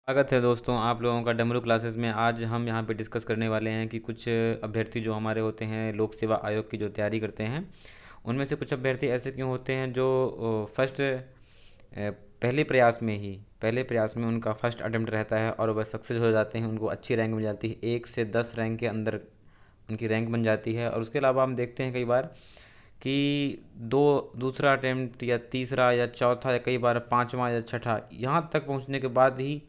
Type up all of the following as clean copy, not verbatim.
स्वागत है दोस्तों आप लोगों का डमरू क्लासेस में। आज हम यहाँ पे डिस्कस करने वाले हैं कि कुछ अभ्यर्थी जो हमारे होते हैं लोक सेवा आयोग की जो तैयारी करते हैं, उनमें से कुछ अभ्यर्थी ऐसे क्यों होते हैं जो फर्स्ट पहले प्रयास में उनका फर्स्ट अटेम्प्ट रहता है और वह सक्सेस हो जाते हैं, उनको अच्छी रैंक मिल जाती है, 1 से 10 रैंक के अंदर उनकी रैंक बन जाती है। और उसके अलावा हम देखते हैं कई बार कि दूसरा अटेम्प्ट या तीसरा या चौथा या कई बार पांचवा या छठा यहाँ तक पहुँचने के बाद ही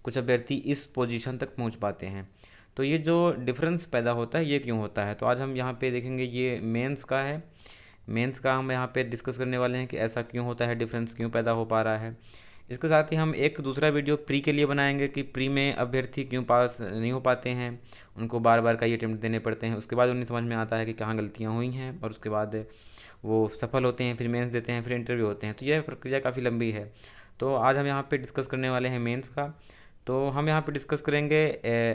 कुछ अभ्यर्थी इस पोजीशन तक पहुँच पाते हैं। तो ये जो डिफरेंस पैदा होता है ये क्यों होता है, तो आज हम यहाँ पे देखेंगे। ये मेंस का है, मेंस का हम यहाँ पे डिस्कस करने वाले हैं कि ऐसा क्यों होता है, डिफरेंस क्यों पैदा हो पा रहा है। इसके साथ ही हम एक दूसरा वीडियो प्री के लिए बनाएंगे कि प्री में अभ्यर्थी क्यों पास नहीं हो पाते हैं, उनको बार बार कई अटेम्प्ट देने पड़ते हैं। उसके बाद उन्हें समझ में आता है कि कहाँ गलतियाँ हुई हैं और उसके बाद वो सफल होते हैं, फिर मेंस देते हैं, फिर इंटरव्यू होते हैं। तो यह प्रक्रिया काफ़ी लंबी है। तो आज हम यहाँ पे डिस्कस करने वाले हैं मेंस का। तो हम यहाँ पे डिस्कस करेंगे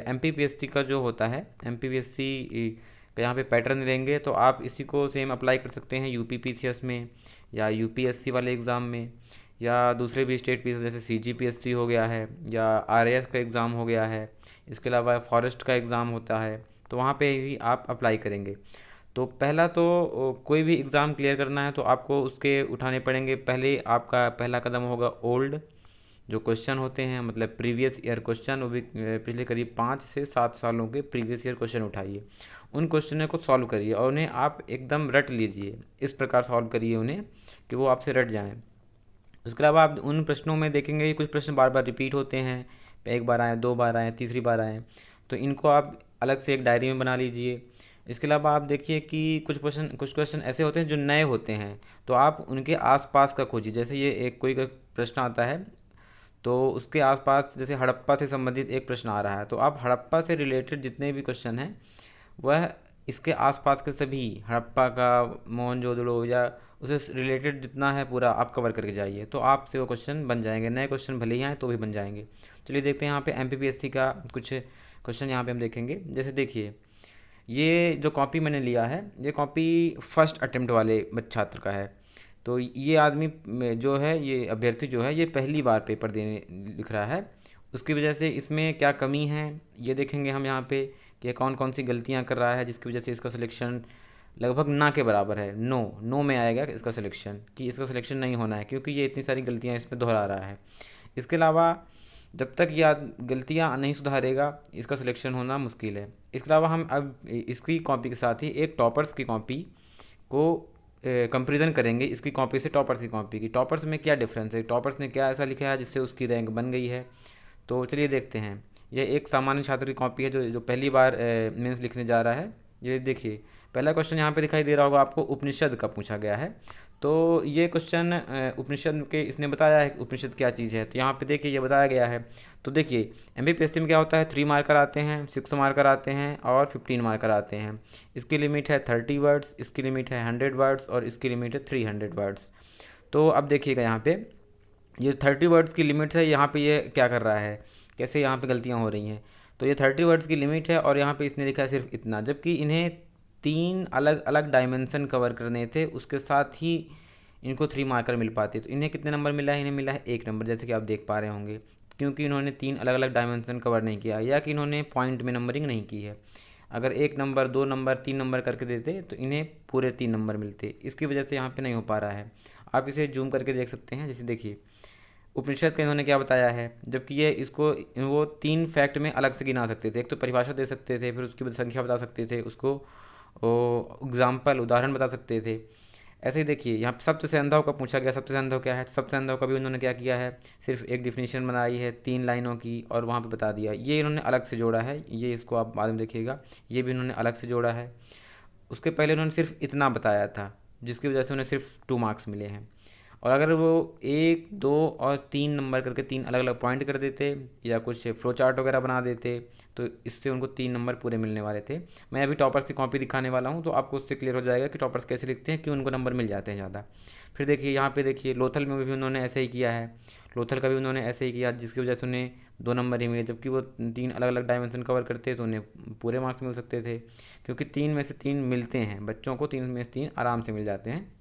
M P P S C का जो होता है, M P P S C का यहाँ पे पैटर्न लेंगे। तो आप इसी को सेम अप्लाई कर सकते हैं U P P C S में या यू पी एस सी वाले एग्ज़ाम में या दूसरे भी स्टेट पी जैसे सी जी पी एस सी हो गया है या आर एस का एग्ज़ाम हो गया है। इसके अलावा फॉरेस्ट का एग्ज़ाम होता है, तो वहाँ पे भी आप अप्लाई करेंगे। तो पहला तो कोई भी एग्ज़ाम क्लियर करना है तो आपको उसके उठाने पड़ेंगे। पहले आपका पहला कदम होगा ओल्ड जो क्वेश्चन होते हैं, मतलब प्रीवियस ईयर क्वेश्चन, वो भी पिछले करीब 5 से 7 सालों के प्रीवियस ईयर क्वेश्चन उठाइए, उन क्वेश्चनों को सॉल्व करिए और उन्हें आप एकदम रट लीजिए। इस प्रकार सॉल्व करिए उन्हें कि वो आपसे रट जाएं। उसके अलावा आप उन प्रश्नों में देखेंगे कि कुछ प्रश्न बार बार रिपीट होते हैं, एक बार आए, 2 बार आए, तीसरी बार आए, तो इनको आप अलग से एक डायरी में बना लीजिए। इसके अलावा आप देखिए कि कुछ क्वेश्चन ऐसे होते हैं जो नए होते हैं, तो आप उनके आसपास का खोजिए। जैसे ये एक कोई का प्रश्न आता है तो उसके आसपास जैसे हड़प्पा से संबंधित एक प्रश्न आ रहा है, तो आप हड़प्पा से रिलेटेड जितने भी क्वेश्चन हैं वह इसके आसपास के सभी, हड़प्पा का, मोहनजोदड़ो या उससे रिलेटेड जितना है पूरा आप कवर करके जाइए, तो आपसे वो क्वेश्चन बन जाएंगे। नए क्वेश्चन भले ही आए तो भी बन जाएंगे। चलिए देखते हैं यहाँ पे M P P S C का कुछ क्वेश्चन यहाँ पे हम देखेंगे। जैसे देखिए, ये जो कॉपी मैंने लिया है ये कॉपी फर्स्ट अटेम्प्ट वाले छात्र का है। तो ये आदमी जो है, ये अभ्यर्थी जो है, ये पहली बार पेपर देने लिख रहा है। उसकी वजह से इसमें क्या कमी है ये देखेंगे हम यहाँ पे कि कौन कौन सी गलतियाँ कर रहा है जिसकी वजह से इसका सिलेक्शन लगभग ना के बराबर है। नो नो में आएगा इसका सिलेक्शन, कि इसका सिलेक्शन नहीं होना है क्योंकि ये इतनी सारी गलतियाँ इसमें दोहरा रहा है। इसके अलावा जब तक ये गलतियाँ नहीं सुधारेगा इसका सिलेक्शन होना मुश्किल है। इसके अलावा हम अब इसकी कॉपी के साथ ही एक टॉपर्स की कॉपी को कंपेरिजन करेंगे इसकी कॉपी से टॉपर्स की कॉपी की। टॉपर्स में क्या डिफरेंस है, टॉपर्स ने क्या ऐसा लिखा है जिससे उसकी रैंक बन गई है। तो चलिए देखते हैं। यह एक सामान्य छात्र की कॉपी है जो जो पहली बार मेंस लिखने जा रहा है। ये देखिए, पहला क्वेश्चन यहाँ पे दिखाई दे रहा होगा आपको, उपनिषद का पूछा गया है। तो ये क्वेश्चन उपनिषद के इसने बताया है कि उपनिषद क्या चीज़ है। तो यहाँ पे देखिए ये बताया गया है। तो देखिए एम में क्या होता है, 3 मार्कर आते हैं, 6 मार्कर आते हैं और 15 मार्कर आते हैं। इसकी लिमिट है 30 वर्ड्स, इसकी लिमिट है 100 वर्ड्स और इसकी लिमिट है 300 वर्ड्स। तो अब देखिएगा यहाँ पे ये 30 वर्ड्स की लिमिट है, यहाँ पे ये क्या कर रहा है, कैसे यहाँ पे गलतियाँ हो रही हैं। तो ये 30 वर्ड्स की लिमिट है और यहाँ पे इसने लिखा है सिर्फ इतना, जबकि इन्हें 3 अलग अलग डायमेंशन कवर करने थे, उसके साथ ही इनको 3 मार्कर मिल पाते। तो इन्हें कितने नंबर मिला है, इन्हें मिला है 1 नंबर, जैसे कि आप देख पा रहे होंगे, क्योंकि इन्होंने 3 अलग अलग डायमेंशन कवर नहीं किया या कि इन्होंने पॉइंट में नंबरिंग नहीं की है। अगर 1 नंबर, 2 नंबर, 3 नंबर करके देते तो इन्हें पूरे 3 नंबर मिलते। इसकी वजह से यहाँ पे नहीं हो पा रहा है। आप इसे जूम करके देख सकते हैं। जैसे देखिए उपनिषद का इन्होंने क्या बताया है, जबकि ये इसको वो 3 फैक्ट में अलग से गिना सकते थे। एक तो परिभाषा दे सकते थे, फिर उसकी संख्या बता सकते थे, उसको एग्जाम्पल उदाहरण बता सकते थे। ऐसे ही देखिए यहाँ सप्त सेंधव का पूछा गया, सप्त सेंधव क्या है। सप्त सेंधव का भी उन्होंने क्या किया है, सिर्फ एक डिफिनीशन बनाई है 3 लाइनों की और वहाँ पे बता दिया। ये इन्होंने अलग से जोड़ा है, ये इसको आप बाद में देखिएगा, ये भी इन्होंने अलग से जोड़ा है। उसके पहले उन्होंने सिर्फ इतना बताया था जिसकी वजह से उन्हें सिर्फ 2 मार्क्स मिले हैं। और अगर वो 1, 2 और 3 नंबर करके 3 अलग अलग पॉइंट कर देते या कुछ फ्लो चार्ट वगैरह बना देते तो इससे उनको 3 नंबर पूरे मिलने वाले थे। मैं अभी टॉपर्स की कॉपी दिखाने वाला हूँ तो आपको उससे क्लियर हो जाएगा कि टॉपर्स कैसे लिखते हैं, क्यों उनको नंबर मिल जाते हैं ज़्यादा। फिर देखिए यहाँ पे देखिए लोथल में भी उन्होंने ऐसे ही किया है, लोथल का भी उन्होंने ऐसे ही किया जिसकी वजह से उन्हें 2 नंबर ही मिले, जबकि वो 3 अलग अलग डायमेंशन कवर करते तो उन्हें पूरे मार्क्स मिल सकते थे। क्योंकि 3 में से 3 मिलते हैं, बच्चों को 3 में से 3 आराम से मिल जाते हैं।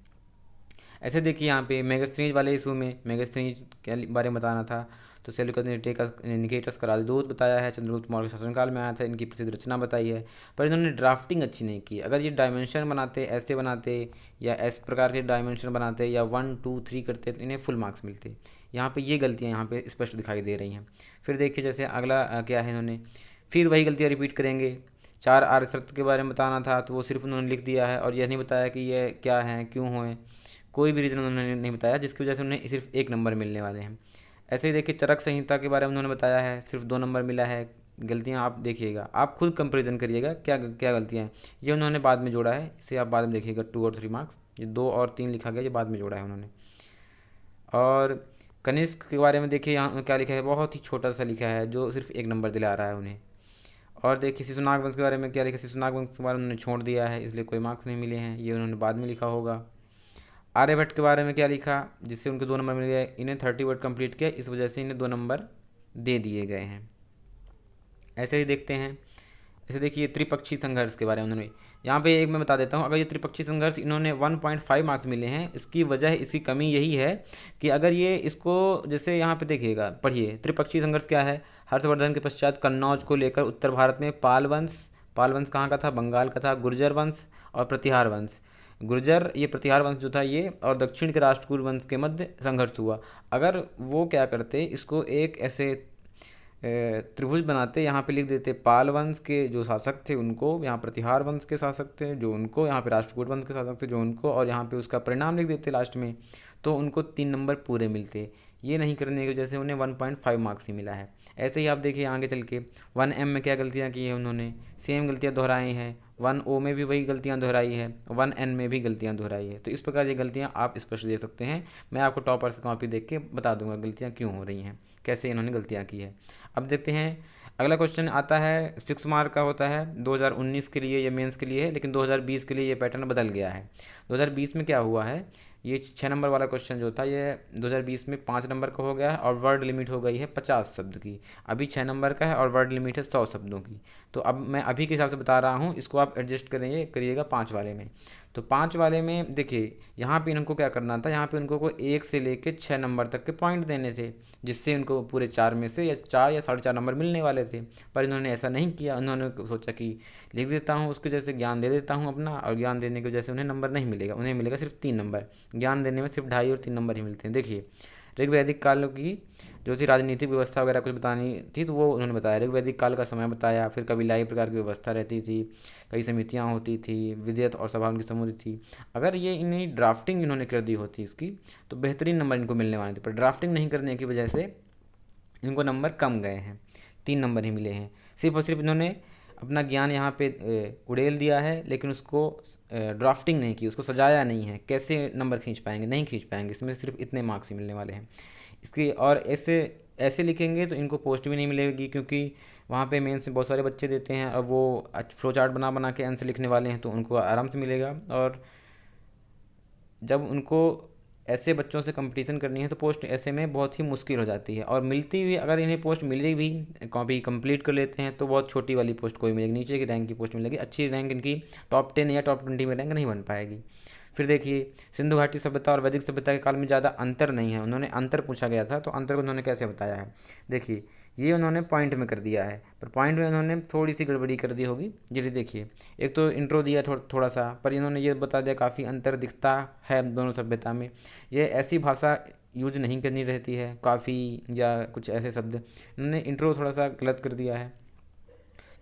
ऐसे देखिए यहाँ पे मेगास्थनीज वाले इशू में, मेगास्थनीज के बारे में बताना था, तो सेल्यूकस निकेटस का राजदूत बताया है, चंद्रगुप्त मौर्य के शासनकाल में आया था, इनकी प्रसिद्ध रचना बताई है। पर इन्होंने ड्राफ्टिंग अच्छी नहीं की। अगर ये डायमेंशन बनाते, ऐसे बनाते या इस प्रकार के डायमेंशन बनाते या 1 2 3 करते तो इन्हें फुल मार्क्स मिलते। यहाँ पे ये गलतियाँ यहाँ पे स्पष्ट दिखाई दे रही हैं। फिर देखिए जैसे अगला क्या है, इन्होंने फिर वही गलतियाँ रिपीट करेंगे। 4 आर्य सत्य के बारे में बताना था तो वो सिर्फ उन्होंने लिख दिया है और यह नहीं बताया कि ये क्या है, क्यों हुए, कोई भी रीज़न उन्होंने नहीं बताया, जिसकी वजह से उन्हें सिर्फ 1 नंबर मिलने वाले हैं। ऐसे ही देखिए चरक संहिता के बारे में उन्होंने बताया है, सिर्फ 2 नंबर मिला है। गलतियाँ आप देखिएगा, आप खुद कंपेरिजन करिएगा क्या क्या गलतियाँ हैं। ये उन्होंने बाद में जोड़ा है, इसे आप बाद में देखिएगा 2 और 3 मार्क्स। ये 2 और 3 लिखा गया, ये बाद में जोड़ा है उन्होंने। और कनिष्क के बारे में देखिए यहाँ क्या लिखा है, बहुत ही छोटा सा लिखा है जो सिर्फ 1 नंबर दिला रहा है उन्हें। और देखिए शिशुनाग वंश के बारे में क्या लिखा, शिशुनाग वंश के बारे में उन्होंने छोड़ दिया है, इसलिए कोई मार्क्स नहीं मिले हैं, ये उन्होंने बाद में लिखा होगा। आर्यभट्ट के बारे में क्या लिखा, जिससे उनको 2 नंबर मिल गए, इन्हें 30 वर्ड कंप्लीट किया, इस वजह से इन्हें 2 नंबर दे दिए गए हैं। ऐसे ही देखते हैं, ऐसे देखिए त्रिपक्षी संघर्ष के बारे में उन्होंने यहाँ पे एक मैं बता देता हूँ। अगर ये त्रिपक्षी संघर्ष इन्होंने 1.5 मार्क्स मिले हैं, इसकी वजह इसकी कमी यही है कि अगर ये इसको जैसे यहाँ पे देखिएगा, पढ़िए त्रिपक्षी संघर्ष क्या है। हर्षवर्धन के पश्चात कन्नौज को लेकर उत्तर भारत में पाल वंश कहाँ का था, बंगाल का था, गुर्जर वंश और प्रतिहार वंश। गुर्जर ये प्रतिहार वंश जो था ये और दक्षिण के राष्ट्रकूट वंश के मध्य संघर्ष हुआ। अगर वो क्या करते, इसको एक ऐसे त्रिभुज बनाते, यहाँ पे लिख देते पाल वंश के जो शासक थे उनको, यहाँ प्रतिहार वंश के शासक थे जो उनको, यहाँ पे राष्ट्रकूट वंश के शासक थे जो उनको, और यहाँ पे उसका परिणाम लिख देते लास्ट में, तो उनको 3 नंबर पूरे मिलते। ये नहीं करने की वजह से उन्हें 1.5 मार्क्स ही मिला है। ऐसे ही आप देखिए आगे चल के 1M में क्या गलतियाँ की हैं उन्होंने, सेम गलतियाँ दोहराई हैं। 1O में भी वही गलतियाँ दोहराई है, 1N में भी गलतियाँ दोहराई है। तो इस प्रकार ये गलतियाँ आप स्पष्ट दे सकते हैं। मैं आपको टॉपर से कॉपी देख के बता दूंगा गलतियाँ क्यों हो रही हैं, कैसे इन्होंने गलतियाँ की है। अब देखते हैं अगला क्वेश्चन आता है 6 मार्क का होता है 2019 के लिए, ये मेंस के लिए है, लेकिन 2020 के लिए ये पैटर्न बदल गया है। 2020 में क्या हुआ है, ये 6 नंबर वाला क्वेश्चन जो था ये 2020 में 5 नंबर का हो गया है और वर्ड लिमिट हो गई है 50 शब्द की। अभी 6 नंबर का है और वर्ड लिमिट है 100 शब्दों की। तो अब मैं अभी के हिसाब से बता रहा हूँ, इसको आप एडजस्ट करिएगा 5 वाले में। तो 5 वाले में देखिए यहाँ पे इनको क्या करना था, यहाँ पे उनको को 1 से लेके 6 नंबर तक के पॉइंट देने थे, जिससे उनको पूरे 4 में से या 4 या 4.5 नंबर मिलने वाले थे। पर इन्होंने ऐसा नहीं किया, उन्होंने सोचा कि लिख देता हूँ उसके जैसे ज्ञान दे देता हूँ अपना, और ज्ञान देने की वजह से उन्हें नंबर नहीं मिलेगा, उन्हें मिलेगा सिर्फ 3 नंबर। ज्ञान देने में सिर्फ 2.5 और 3 नंबर ही मिलते हैं। देखिए ऋग्वैदिक काल की जो थी राजनीतिक व्यवस्था वगैरह कुछ बतानी थी तो वो उन्होंने बताया, ऋग्वैदिक काल का समय बताया, फिर कबीलाई प्रकार की व्यवस्था रहती थी, कई समितियाँ होती थी, विद्यत और सभा उनकी समूह थी। अगर ये इन्हें ड्राफ्टिंग इन्होंने कर दी होती इसकी तो बेहतरीन नंबर इनको मिलने वाले थे, पर ड्राफ्टिंग नहीं करने की वजह से इनको नंबर कम गए हैं, 3 नंबर ही मिले हैं। सिर्फ और सिर्फ इन्होंने अपना ज्ञान यहाँ पे उड़ेल दिया है, लेकिन उसको ड्राफ्टिंग नहीं की, उसको सजाया नहीं है। कैसे नंबर खींच पाएंगे, नहीं खींच पाएंगे, इसमें सिर्फ इतने मार्क्स ही मिलने वाले हैं इसकी। और ऐसे ऐसे लिखेंगे तो इनको पोस्ट भी नहीं मिलेगी, क्योंकि वहाँ पे मेंस में बहुत सारे बच्चे देते हैं और वो फ्लो चार्ट बना बना के आंसर लिखने वाले हैं, तो उनको आराम से मिलेगा। और जब उनको ऐसे बच्चों से कंपटीशन करनी है तो पोस्ट ऐसे में बहुत ही मुश्किल हो जाती है, और मिलती हुई अगर इन्हें पोस्ट मिले भी, कॉपी कंप्लीट कर लेते हैं तो बहुत छोटी वाली पोस्ट कोई मिलेगी, नीचे की रैंक की पोस्ट मिलेगी, अच्छी रैंक इनकी टॉप 10 या टॉप 20 में रैंक नहीं बन पाएगी। फिर देखिए सिंधु घाटी सभ्यता और वैदिक सभ्यता के काल में ज़्यादा अंतर नहीं है, उन्होंने अंतर पूछा गया था तो अंतर को उन्होंने कैसे बताया है, देखिए ये उन्होंने पॉइंट में कर दिया है, पर पॉइंट में उन्होंने थोड़ी सी गड़बड़ी कर दी होगी। जल्दी देखिए, एक तो इंट्रो दिया थोड़ा सा, पर इन्होंने ये बता दिया काफ़ी अंतर दिखता है दोनों सभ्यता में। ये ऐसी भाषा यूज नहीं करनी रहती है, काफ़ी या कुछ ऐसे शब्द, इन्होंने इंट्रो थोड़ा सा गलत कर दिया है।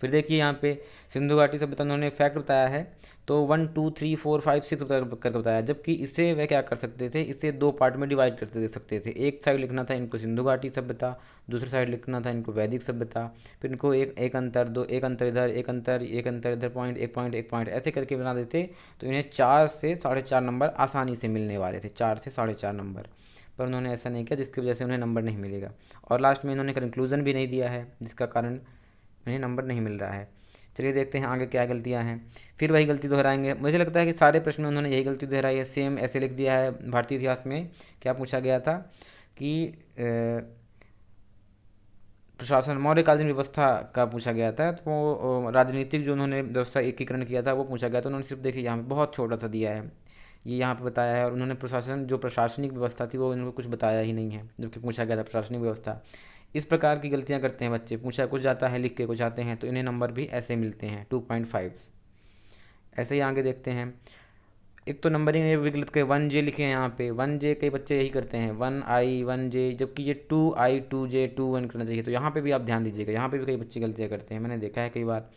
फिर देखिए यहाँ पे सिंधु घाटी सभ्यता उन्होंने फैक्ट बताया है तो 1 2 3 4 5 6 करके बताया, जबकि इससे वह क्या कर सकते थे, इसे 2 पार्ट में डिवाइड कर दे सकते थे। एक साइड लिखना था इनको सिंधु घाटी सभ्यता, दूसरी साइड लिखना था इनको वैदिक सभ्यता। फिर इनको एक अंतर, दो एक अंतर इधर, एक अंतर इधर, पॉइंट एक पॉइंट ऐसे करके बना देते तो इन्हें 4 से 4.5 नंबर आसानी से मिलने वाले थे, 4 से 4.5 नंबर। पर उन्होंने ऐसा नहीं किया, जिसकी वजह से उन्हें नंबर नहीं मिलेगा। और लास्ट में इन्होंने कंक्लूजन भी नहीं दिया है, जिसका कारण उन्हें नंबर नहीं मिल रहा है। चलिए देखते हैं आगे क्या गलतियां हैं। फिर वही गलती दोहराएंगे, मुझे लगता है कि सारे प्रश्न में उन्होंने यही गलती दोहराई है। सेम ऐसे लिख दिया है, भारतीय इतिहास में क्या पूछा गया था कि प्रशासन मौर्यकालीन व्यवस्था का पूछा गया था, तो वो राजनीतिक जो उन्होंने व्यवस्था एकीकरण किया था वो पूछा गया था। उन्होंने सिर्फ देखिए यहाँ पे बहुत छोटा सा दिया है, ये यहाँ पे बताया है। और उन्होंने प्रशासन, जो प्रशासनिक व्यवस्था थी वो उनको कुछ बताया ही नहीं है, जबकि पूछा गया था प्रशासनिक व्यवस्था। इस प्रकार की गलतियाँ करते हैं बच्चे, पूछा कुछ जाता है, लिख के कुछ आते हैं, तो इन्हें नंबर भी ऐसे मिलते हैं 2.5। ऐसे ही आगे देखते हैं। एक तो नंबरिंग में भी गलत के 1J लिखे हैं यहाँ पे, 1J कई बच्चे यही करते हैं, 1I 1J, जबकि ये 2I 2J 2 1 करना चाहिए। तो यहाँ पे भी आप ध्यान दीजिएगा, यहाँ पे भी कई बच्चे गलतियाँ करते हैं, मैंने देखा है कई बार।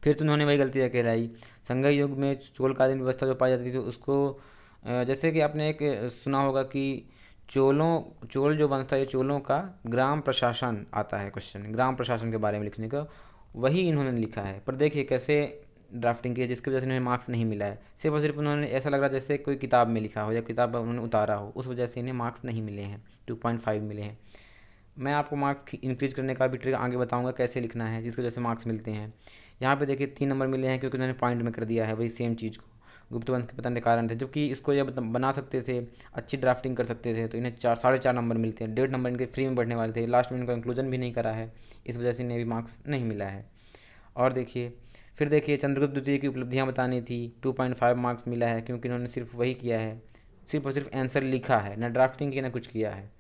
फिर तो उन्होंने वही गलतियाँ कहलाई। संघ युग में चोलकालीन व्यवस्था जो पाई जाती थी उसको जैसे कि आपने एक सुना होगा कि चोल जो वंश था, ये चोलों का ग्राम प्रशासन आता है क्वेश्चन, ग्राम प्रशासन के बारे में लिखने का, वही इन्होंने लिखा है। पर देखिए कैसे ड्राफ्टिंग की है, जिसकी वजह से उन्हें मार्क्स नहीं मिला है। सिर्फ और सिर्फ उन्होंने, ऐसा लग रहा है जैसे कोई किताब में लिखा हो या किताब उन्होंने उतारा हो, उस वजह से इन्हें मार्क्स नहीं मिले हैं, 2.5 मिले हैं। मैं आपको मार्क्स इंक्रीज करने का भी ट्रिक आगे बताऊंगा कैसे लिखना है, जिसकी वजह से मार्क्स मिलते हैं। यहाँ पे देखिए 3 नंबर मिले हैं क्योंकि उन्होंने पॉइंट में कर दिया है वही सेम चीज़ को, गुप्त वंश के पतन के कारण थे, जबकि इसको ये बना सकते थे, अच्छी ड्राफ्टिंग कर सकते थे, तो इन्हें 4.5 नंबर मिलते हैं। 1.5 नंबर इनके फ्री में बढ़ने वाले थे, लास्ट में इनका इंक्लूजन भी नहीं करा है, इस वजह से इन्हें भी मार्क्स नहीं मिला है। और देखिए, फिर देखिए चंद्रगुप्त द्वितीय की उपलब्धियाँ बतानी थी, 2.5 मार्क्स मिला है क्योंकि इन्होंने सिर्फ वही किया है, सिर्फ और सिर्फ आंसर लिखा है, ना ड्राफ्टिंग की ना कुछ किया है।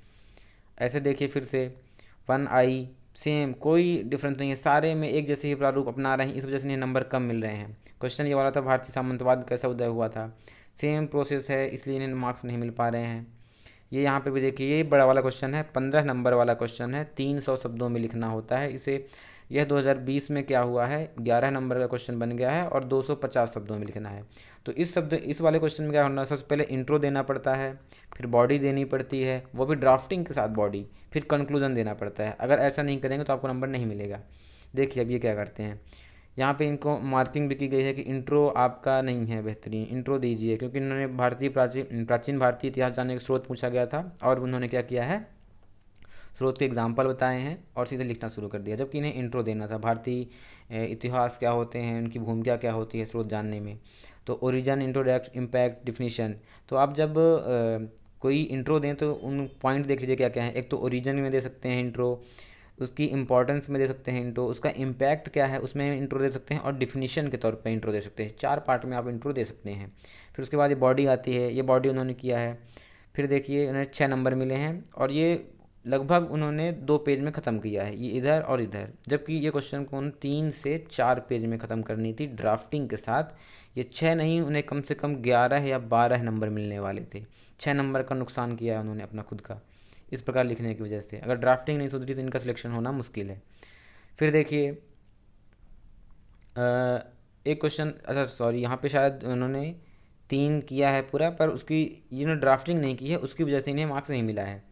ऐसे देखिए फिर से 1I सेम, कोई डिफरेंस नहीं है, सारे में एक जैसे ही प्रारूप अपना रहे हैं, इस वजह से इन्हें नंबर कम मिल रहे हैं। क्वेश्चन ये वाला था भारतीय सामंतवाद कैसा उदय हुआ था, सेम प्रोसेस है, इसलिए इन्हें मार्क्स नहीं मिल पा रहे हैं। ये यहाँ पे भी देखिए, ये बड़ा वाला क्वेश्चन है, 15 नंबर वाला क्वेश्चन है, 300 शब्दों में लिखना होता है इसे। यह 2020 में क्या हुआ है, 11 नंबर का क्वेश्चन बन गया है और 250 शब्दों में लिखना है। तो इस वाले क्वेश्चन में क्या होना है, सबसे पहले इंट्रो देना पड़ता है, फिर बॉडी देनी पड़ती है, वो भी ड्राफ्टिंग के साथ बॉडी, फिर कंक्लूजन देना पड़ता है। अगर ऐसा नहीं करेंगे तो आपको नंबर नहीं मिलेगा। देखिए अब ये क्या करते हैं, यहाँ पे इनको मार्किंग भी की गई है कि इंट्रो आपका नहीं है बेहतरीन, इंट्रो दीजिए, क्योंकि इन्होंने प्राचीन भारतीय इतिहास जानने के स्रोत पूछा गया था और उन्होंने क्या किया है, स्रोत के एग्जाम्पल बताए हैं और सीधे लिखना शुरू कर दिया, जबकि इन्हें इंट्रो देना था, भारतीय इतिहास क्या होते हैं, उनकी भूमिका क्या होती है स्रोत जानने में। तो ओरिजिन, इंट्रोडक्ट, इम्पैक्ट, डिफिनीशन। तो आप जब कोई इंट्रो दें तो उन पॉइंट देख लीजिए क्या क्या है। एक तो ओरिजिन में दे सकते हैं इंट्रो, उसकी इंपॉर्टेंस में दे सकते हैं इंट्रो, उसका इम्पैक्ट क्या है उसमें इंट्रो दे सकते हैं, और डिफिनीशन के तौर पे इंट्रो दे सकते हैं। 4 पार्ट में आप इंट्रो दे सकते हैं। फिर उसके बाद ये बॉडी आती है, ये बॉडी उन्होंने किया है। फिर देखिए उन्हें 6 नंबर मिले हैं और ये लगभग उन्होंने 2 पेज में ख़त्म किया है, ये इधर और इधर, जबकि ये क्वेश्चन को उन्हें 3 से 4 पेज में ख़त्म करनी थी ड्राफ्टिंग के साथ। ये 6 नहीं, उन्हें कम से कम 11 या 12 नंबर मिलने वाले थे। 6 नंबर का नुकसान किया है उन्होंने अपना खुद का, इस प्रकार लिखने की वजह से। अगर ड्राफ्टिंग नहीं सुधरी तो इनका सिलेक्शन होना मुश्किल है। फिर देखिए एक क्वेश्चन, अच्छा सॉरी, यहाँ पे शायद उन्होंने 3 किया है पूरा, पर उसकी इन्होंने ड्राफ्टिंग नहीं की है, उसकी वजह से इन्हें मार्क्स नहीं मिला है।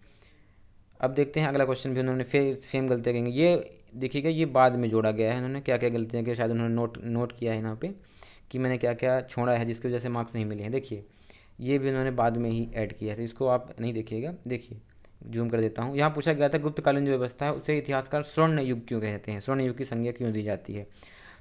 अब देखते हैं अगला क्वेश्चन भी उन्होंने फिर सेम गलतियाँ करेंगे। ये देखिएगा, ये बाद में जोड़ा गया है, उन्होंने क्या क्या गलतियाँ की शायद उन्होंने नोट किया है यहाँ पे कि मैंने क्या क्या छोड़ा है जिसकी वजह से मार्क्स नहीं मिले हैं। देखिए ये भी उन्होंने बाद में ही ऐड किया है, तो इसको आप नहीं देखिएगा। देखिए जूम कर देता हूँ, यहाँ पूछा गया था गुप्तकालीन जो व्यवस्था है उसे इतिहासकार स्वर्ण युग क्यों कहते हैं, स्वर्ण युग की संज्ञा क्यों दी जाती है।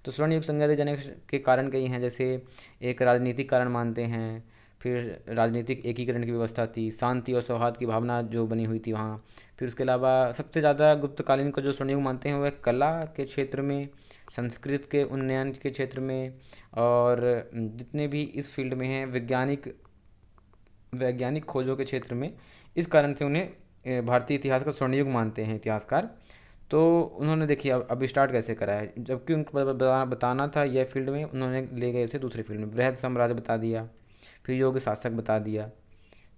तो स्वर्ण युग संज्ञा दिए जाने के कारण कई हैं, जैसे एक राजनीतिक कारण मानते हैं, फिर राजनीतिक एकीकरण की व्यवस्था थी, शांति और सौहार्द की भावना जो बनी हुई थी वहाँ। फिर उसके अलावा सबसे ज़्यादा गुप्तकालीन को जो स्वर्ण युग मानते हैं वह कला के क्षेत्र में, संस्कृत के उन्नयन के क्षेत्र में, और जितने भी इस फील्ड में हैं वैज्ञानिक खोजों के क्षेत्र में, इस कारण से उन्हें भारतीय इतिहास का स्वर्ण युग मानते हैं इतिहासकार। तो उन्होंने देखिए अब स्टार्ट कैसे करा है, जबकि उनको बताना था यह फील्ड में, उन्होंने ले गए इसे दूसरे फील्ड में, बृहद साम्राज्य बता दिया, फिर योग शासक बता दिया।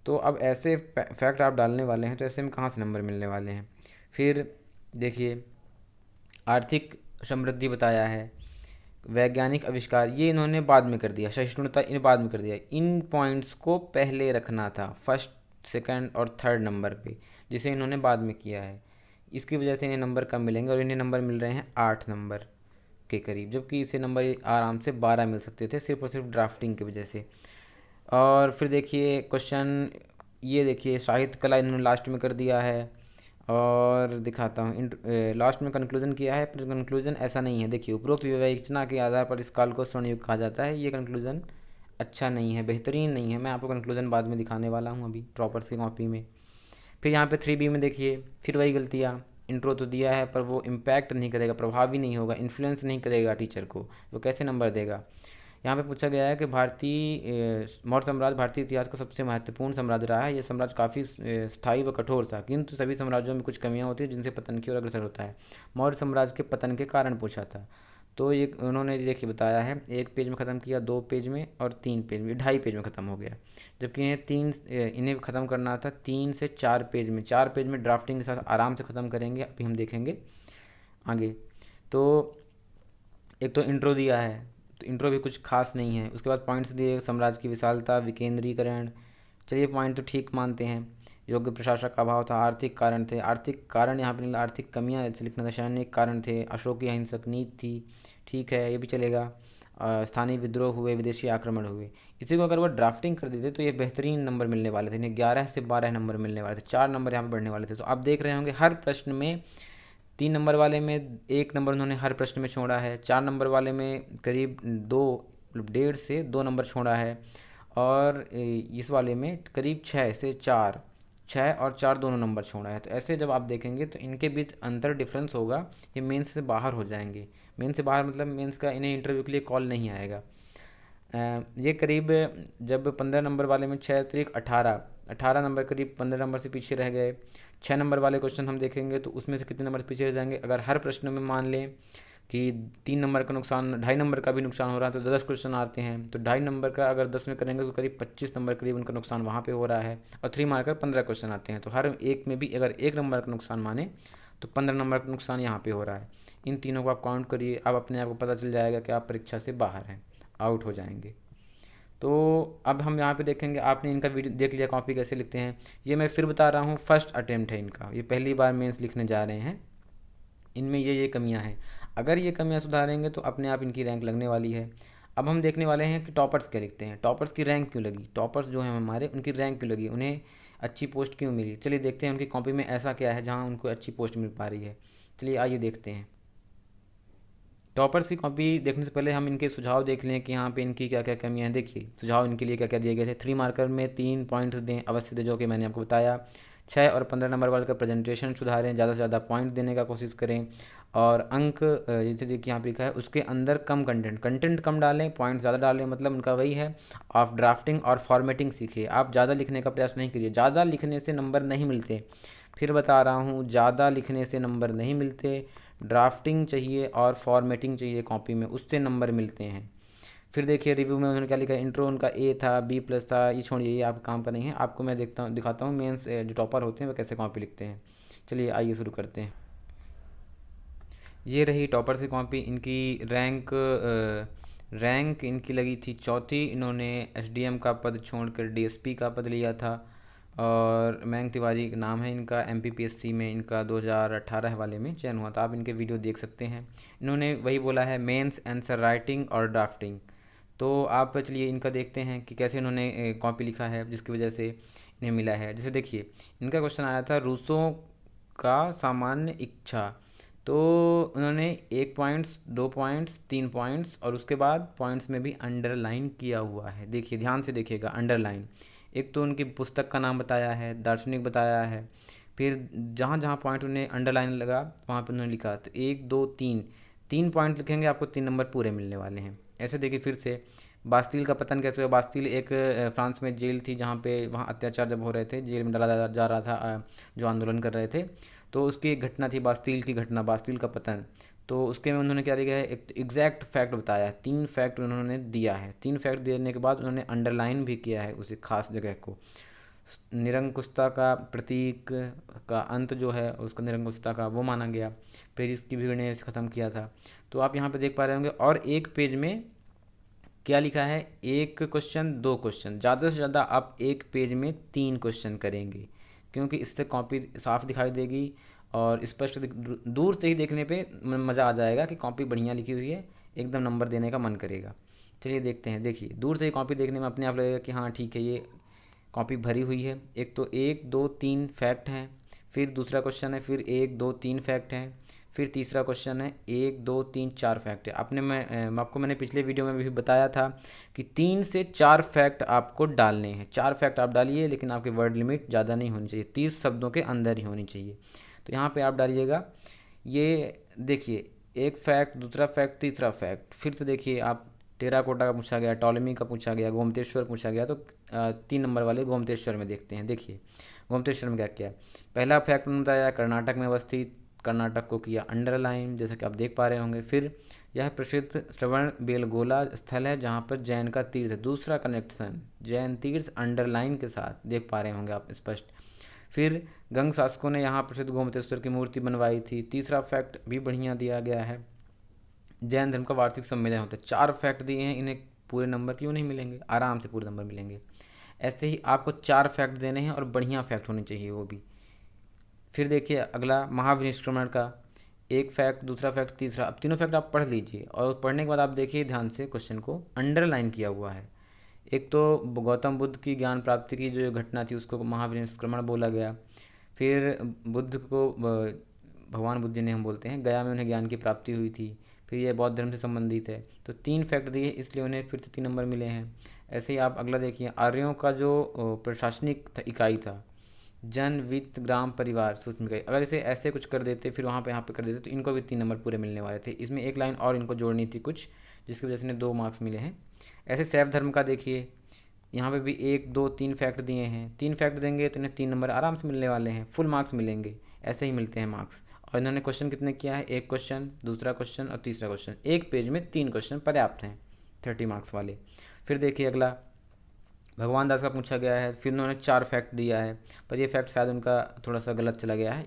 तो अब ऐसे फैक्ट आप डालने वाले हैं तो ऐसे में कहाँ से नंबर मिलने वाले हैं। फिर देखिए आर्थिक समृद्धि बताया है, वैज्ञानिक आविष्कार ये इन्होंने बाद में कर दिया, सहिष्णुता इन बाद में कर दिया। इन पॉइंट्स को पहले रखना था फर्स्ट, सेकंड और थर्ड नंबर पे, जिसे इन्होंने बाद में किया है। इसकी वजह से इन्हें नंबर कम मिलेंगे और इन्हें नंबर मिल रहे हैं 8 नंबर के करीब, जबकि इसे नंबर आराम से 12 मिल सकते थे सिर्फ और सिर्फ ड्राफ्टिंग की वजह से। और फिर देखिए क्वेश्चन, ये देखिए साहित्य कला इन्होंने लास्ट में कर दिया है, और दिखाता हूँ लास्ट में कंक्लूजन किया है, पर कंक्लूजन ऐसा नहीं है। देखिए उपरोक्त विवेचना के आधार पर इस काल को स्वर्ण युग कहा जाता है, ये कंक्लूजन अच्छा नहीं है, बेहतरीन नहीं है। मैं आपको कंक्लूजन बाद में दिखाने वाला हूँ अभी प्रॉपर्स की कॉपी में। फिर यहाँ पे 3B में देखिए फिर वही गलतियाँ, इंट्रो तो दिया है पर वो इम्पैक्ट नहीं करेगा, प्रभावी नहीं होगा, इन्फ्लुएंस नहीं करेगा टीचर को, वो कैसे नंबर देगा। यहाँ पे पूछा गया है कि मौर्य साम्राज्य भारतीय इतिहास का सबसे महत्वपूर्ण साम्राज्य रहा है। यह साम्राज्य काफ़ी स्थायी व कठोर था, किंतु सभी साम्राज्यों में कुछ कमियां होती हैं जिनसे पतन की ओर अग्रसर होता है। मौर्य साम्राज्य के पतन के कारण पूछा था। तो ये उन्होंने देखिए बताया है, 1 पेज में ख़त्म किया, 2 पेज में और 3 पेज में, 2.5 पेज में ख़त्म हो गया। जबकि इन्हें ख़त्म करना था 3 से 4 पेज में। 4 पेज में ड्राफ्टिंग के साथ आराम से ख़त्म करेंगे, अभी हम देखेंगे आगे। तो एक तो इंट्रो दिया है, तो इंट्रो भी कुछ खास नहीं है। उसके बाद पॉइंट्स दिए, साम्राज्य की विशालता, विकेंद्रीकरण, चलिए पॉइंट तो ठीक मानते हैं। योग्य प्रशासक का अभाव था, आर्थिक कारण थे, आर्थिक कारण यहाँ पे आर्थिक कमियाँ ऐसे लिखना था, सैनिक कारण थे, अशोक की अहिंसक नीति थी, ठीक है ये भी चलेगा। स्थानीय विद्रोह हुए, विदेशी आक्रमण हुए। इसी को अगर वो ड्राफ्टिंग कर देते तो ये बेहतरीन नंबर मिलने वाले थे, इन्हें 11 से 12 नंबर मिलने वाले थे, 4 नंबर यहाँ पर बढ़ने वाले थे। तो आप देख रहे होंगे हर प्रश्न में 3 नंबर वाले में 1 नंबर उन्होंने हर प्रश्न में छोड़ा है, 4 नंबर वाले में करीब 1.5 से 2 नंबर छोड़ा है, और इस वाले में करीब 6 से 4, 6 और 4 दोनों नंबर छोड़ा है। तो ऐसे जब आप देखेंगे तो इनके बीच अंतर डिफरेंस होगा, ये मेंस से बाहर हो जाएंगे। मेंस से बाहर मतलब मेंस का इन्हें इंटरव्यू के लिए कॉल नहीं आएगा। ये करीब जब 15 नंबर वाले में 6 3 18 करीब 15 नंबर से पीछे रह गए। 6 नंबर वाले क्वेश्चन हम देखेंगे तो उसमें से कितने नंबर पीछे रह जाएंगे। अगर हर प्रश्न में मान लें कि 3 नंबर का नुकसान, 2.5 नंबर का भी नुकसान हो रहा है, तो 10 क्वेश्चन आते हैं, तो 2.5 नंबर का अगर 10 में करेंगे तो करीब 25 नंबर करीब उनका नुकसान वहाँ पे हो रहा है। और 3 मार्कर 15 क्वेश्चन आते हैं, तो हर एक में भी अगर 1 नंबर का नुकसान माने तो 15 नंबर का नुकसान यहाँ पे हो रहा है। इन तीनों को आप काउंट करिए, अब अपने आप को पता चल जाएगा कि आप परीक्षा से बाहर हैं, आउट हो जाएंगे। तो अब हम यहाँ पे देखेंगे, आपने इनका वीडियो देख लिया कॉपी कैसे लिखते हैं। ये मैं फिर बता रहा हूँ, फर्स्ट अटेम्प्ट है इनका, ये पहली बार मेंस लिखने जा रहे हैं। इनमें ये कमियां हैं, अगर ये कमियां सुधारेंगे तो अपने आप इनकी रैंक लगने वाली है। अब हम देखने वाले हैं कि टॉपर्स क्या लिखते हैं, टॉपर्स की रैंक क्यों लगी, टॉपर्स जो हैं हमारे उनकी रैंक क्यों लगी, उन्हें अच्छी पोस्ट क्यों मिली। चलिए देखते हैं उनकी कॉपी में ऐसा क्या है जहाँ उनको अच्छी पोस्ट मिल पा रही है। चलिए आइए देखते हैं। टॉपर्स की कॉपी देखने से पहले हम इनके सुझाव देख लें कि यहाँ पे इनकी क्या क्या कमियाँ हैं। देखिए सुझाव इनके लिए क्या क्या दिए गए थे। 3 मार्कर में 3 पॉइंट्स दें, अवश्य दें, जो कि मैंने आपको बताया। 6 और 15 नंबर वाले का प्रेजेंटेशन सुधारें, ज़्यादा से ज़्यादा पॉइंट देने का कोशिश करें। और अंक जैसे देखिए यहाँ पे लिखा है उसके अंदर कम कंटेंट कम डालें, पॉइंट ज़्यादा डालें, मतलब उनका वही है। आप ड्राफ्टिंग और फॉर्मेटिंग सीखिए, आप ज़्यादा लिखने का प्रयास नहीं करिए, ज़्यादा लिखने से नंबर नहीं मिलते। फिर बता रहा हूँ, ज़्यादा लिखने से नंबर नहीं मिलते, ड्राफ्टिंग चाहिए और फॉर्मेटिंग चाहिए कॉपी में, उससे नंबर मिलते हैं। फिर देखिए रिव्यू में उन्होंने क्या लिखा है, इंट्रो उनका ए था, B+ था, ये छोड़िए, ये आपका काम का नहीं है। आपको मैं दिखाता हूँ मेंस जो टॉपर होते हैं वो कैसे कॉपी लिखते हैं। चलिए आइए शुरू करते हैं। ये रही टॉपर से कॉपी, इनकी रैंक इनकी लगी थी चौथी। इन्होंने SDM का पद छोड़कर DSP का पद लिया था। और मयंक तिवारी नाम है इनका, MPPSC में इनका 2018 वाले में चयन हुआ था। आप इनके वीडियो देख सकते हैं। इन्होंने वही बोला है, मेंस आंसर राइटिंग और ड्राफ्टिंग। तो आप चलिए इनका देखते हैं कि कैसे इन्होंने कॉपी लिखा है जिसकी वजह से इन्हें मिला है। जैसे देखिए इनका क्वेश्चन आया था रूसों का सामान्य इच्छा, तो उन्होंने 1 पॉइंट्स, 2 पॉइंट्स, 3 पॉइंट्स और उसके बाद पॉइंट्स में भी अंडरलाइन किया हुआ है। देखिए ध्यान से देखिएगा, अंडरलाइन। एक तो उनकी पुस्तक का नाम बताया है, दार्शनिक बताया है, फिर जहाँ जहाँ पॉइंट उन्हें अंडरलाइन लगा वहाँ पर उन्होंने लिखा। तो 1 2 3 पॉइंट लिखेंगे, आपको 3 नंबर पूरे मिलने वाले हैं। ऐसे देखिए फिर से, बास्तील का पतन कैसे हुआ। बास्तील एक फ्रांस में जेल थी जहाँ पे वहाँ अत्याचार जब हो रहे थे, जेल में डाला जा रहा था जो आंदोलन कर रहे थे, तो उसकी एक घटना थी, बास्तील की घटना, बास्तील का पतन। तो उसके में उन्होंने क्या दिया है, एक एग्जैक्ट फैक्ट बताया है, 3 फैक्ट उन्होंने दिया है। 3 फैक्ट देने के बाद उन्होंने अंडरलाइन भी किया है उसी खास जगह को। निरंकुशता का प्रतीक का अंत जो है उसका निरंकुशता का वो माना गया। पेरिस की भीड़ ने इसे ख़त्म किया था। तो आप यहाँ पे देख पा रहे होंगे। और एक पेज में क्या लिखा है, 1 क्वेश्चन 2 क्वेश्चन, ज़्यादा से ज़्यादा आप एक पेज में 3 क्वेश्चन करेंगे, क्योंकि इससे कॉपी साफ दिखाई देगी और स्पष्ट दूर से ही देखने पे मज़ा आ जाएगा कि कॉपी बढ़िया लिखी हुई है, एकदम नंबर देने का मन करेगा। चलिए देखते हैं। देखिए दूर से ही कॉपी देखने में अपने आप लगेगा कि हाँ ठीक है, ये कॉपी भरी हुई है। एक तो 1 2 3 फैक्ट हैं, फिर दूसरा क्वेश्चन है, फिर 1 2 3 फैक्ट हैं, फिर तीसरा क्वेश्चन है 1 2 3 4 फैक्ट है। आपको मैंने पिछले वीडियो में भी बताया था कि 3 से 4 फैक्ट आपको डालने हैं। 4 फैक्ट आप डालिए, लेकिन आपकी वर्ड लिमिट ज़्यादा नहीं होनी चाहिए, 30 शब्दों के अंदर ही होनी चाहिए। तो यहाँ पे आप डालिएगा, ये देखिए 1 फैक्ट, दूसरा फैक्ट, तीसरा फैक्ट। फिर से देखिए आप टेराकोटा का पूछा गया, टॉलेमी का पूछा गया, गोमतेश्वर पूछा गया। तो 3 नंबर वाले गोमतेश्वर में देखते हैं। देखिए गोमतेश्वर में क्या क्या है। पहला फैक्ट उन्होंने बताया कर्नाटक में अवस्थित, कर्नाटक को किया अंडरलाइन, जैसा कि आप देख पा रहे होंगे। फिर यह प्रसिद्ध श्रवण बेलगोला स्थल है जहाँ पर जैन का तीर्थ है। दूसरा कनेक्शन जैन तीर्थ अंडरलाइन के साथ देख पा रहे होंगे आप स्पष्ट। फिर गंग शासकों ने यहाँ प्रसिद्ध गोमतेश्वर की मूर्ति बनवाई थी। तीसरा फैक्ट भी बढ़िया दिया गया है, जैन धर्म का वार्षिक सम्मेलन होता है। 4 फैक्ट दिए हैं, इन्हें पूरे नंबर क्यों नहीं मिलेंगे, आराम से पूरे नंबर मिलेंगे। ऐसे ही आपको 4 फैक्ट देने हैं और बढ़िया फैक्ट होने चाहिए वो भी। फिर देखिए अगला महाविनिष्क्रमण का 1 फैक्ट, दूसरा फैक्ट, तीसरा। अब तीनों फैक्ट आप पढ़ लीजिए और पढ़ने के बाद आप देखिए ध्यान से क्वेश्चन को अंडरलाइन किया हुआ है। एक तो गौतम बुद्ध की ज्ञान प्राप्ति की जो घटना थी उसको महाविनिष्क्रमण बोला गया। फिर बुद्ध को भगवान बुद्ध जिन्हें हम बोलते हैं, गया में उन्हें ज्ञान की प्राप्ति हुई थी। फिर यह बौद्ध धर्म से संबंधित है। तो 3 फैक्ट दिए इसलिए उन्हें फिर से 3 नंबर मिले हैं। ऐसे ही आप अगला देखिए, आर्यों का जो प्रशासनिक इकाई था, जन वित्त ग्राम परिवार सूक्ष्म इकाई, अगर इसे ऐसे कुछ कर देते फिर वहाँ पे यहाँ पे कर देते तो इनको भी 3 नंबर पूरे मिलने वाले थे। इसमें एक लाइन और इनको जोड़नी थी कुछ, जिसकी वजह से इन्हें 2 मार्क्स मिले हैं। ऐसे शैव धर्म का देखिए, यहाँ पे भी 1 2 3 फैक्ट दिए हैं। 3 फैक्ट देंगे तो इन्हें 3 नंबर आराम से मिलने वाले हैं, फुल मार्क्स मिलेंगे। ऐसे ही मिलते हैं मार्क्स। और इन्होंने क्वेश्चन कितने किया है, 1 क्वेश्चन, दूसरा क्वेश्चन और तीसरा क्वेश्चन। एक पेज में 3 क्वेश्चन पर्याप्त हैं 30 मार्क्स वाले। फिर देखिए अगला भगवान दास का पूछा गया है। फिर उन्होंने 4 फैक्ट दिया है, पर ये फैक्ट शायद उनका थोड़ा सा गलत चला गया है।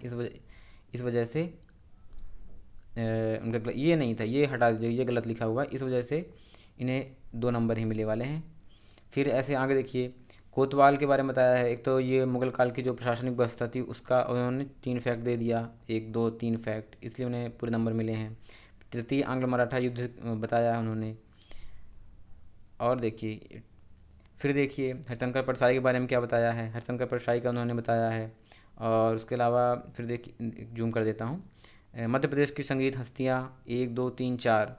इस वजह से उनका ये नहीं था, ये हटा दीजिए, ये गलत लिखा हुआ है, इस वजह से इन्हें 2 नंबर ही मिले वाले हैं। फिर ऐसे आगे देखिए, कोतवाल के बारे में बताया है। एक तो ये मुगल काल की जो प्रशासनिक व्यवस्था थी उसका उन्होंने 3 फैक्ट दे दिया, 1 2 3 फैक्ट, इसलिए उन्हें पूरे नंबर मिले हैं। तृतीय आंग्ल मराठा युद्ध बताया है उन्होंने। और देखिए फिर देखिए हरिशंकर परसाई के बारे में क्या बताया है, हरिशंकर परसाई का उन्होंने बताया है। और उसके अलावा फिर देखिए जूम कर देता हूँ, मध्य प्रदेश की संगीत हस्तियाँ 1 2 3 4,